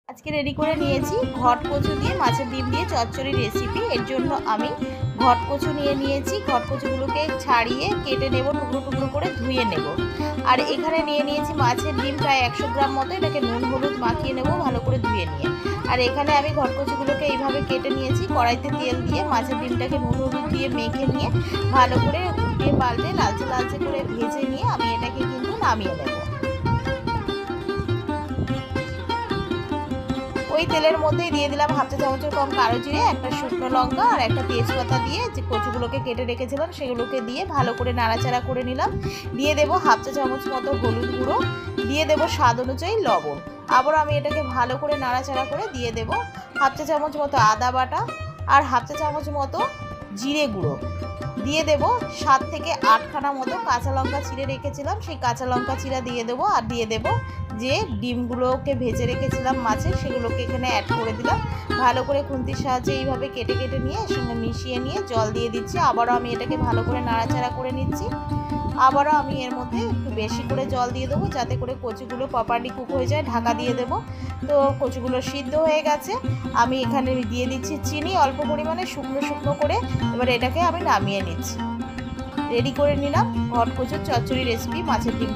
আজকে রেডি করে নিয়েছি ঘট কচু দিয়ে মাছের ডিম দিয়ে চচ্চড়ি রেসিপি। এর জন্য আমি ঘট কচু নিয়েছি। ঘট কচুগুলোকে ছাড়িয়ে কেটে নেব, টুকরো টুকরো করে ধুয়ে নেব। আর এখানে নিয়েছি মাছের ডিম প্রায় 100 গ্রাম মতো। এটাকে নুন হলুদ মাখিয়ে নেব ভালো করে ধুয়ে নিয়ে। আর এখানে আমি ঘট কচুগুলোকে এইভাবে কেটে নিয়েছি। কড়াইতে তেল দিয়ে মাছের ডিমটাকে নুন হলুদ দিয়ে মেখে নিয়ে ভালো করে উল্টে পাল্টে লালচে লালচে করে ভেজে নিয়ে আমি এটাকে কিন্তু নামিয়ে নেব। ওই তেলের মধ্যেই দিয়ে দিলাম হাফ চা চামচের কম কালো জিরে, একটা শুকনো লঙ্কা আর একটা তেজপাতা দিয়ে যে কচুগুলোকে কেটে রেখেছিলাম সেগুলোকে দিয়ে ভালো করে নাড়াচাড়া করে নিলাম। দিয়ে দেবো হাফ চা চামচ মতো হলুদ গুঁড়ো, দিয়ে দেবো স্বাদ অনুযায়ী লবণ। আবার আমি এটাকে ভালো করে নাড়াচাড়া করে দিয়ে দেবো হাফ চা চামচ মতো আদা বাটা আর হাফ চা চামচ মতো জিরে গুঁড়ো। দিয়ে দেবো 7 থেকে 8খানা মতো কাঁচা লঙ্কা চিড়ে রেখেছিলাম, সেই কাঁচা লঙ্কা চিরা দিয়ে দেবো। আর দিয়ে দেবো যে ডিমগুলোকে ভেজে রেখেছিলাম মাছের, সেগুলোকে এখানে অ্যাড করে দিলাম। ভালো করে খুন্তির সাহায্যে এইভাবে কেটে কেটে নিয়ে এর সঙ্গে মিশিয়ে নিয়ে জল দিয়ে দিচ্ছি। আবারও আমি এটাকে ভালো করে নাড়াচাড়া করে নিচ্ছি। আবারও আমি এর মধ্যে একটু বেশি করে জল দিয়ে দেবো যাতে করে কচুগুলো প্রপারলি কুক হয়ে যায়। ঢাকা দিয়ে দেবো। তো কচুগুলো সিদ্ধ হয়ে গেছে। আমি এখানে দিয়ে দিচ্ছি চিনি অল্প পরিমাণে শুকনো শুকনো করে। এবার এটাকে আমি নামিয়ে নিচ্ছি। রেডি করে নিলাম ঘট কচুর চচ্চড়ি রেসিপি মাছের ডিম।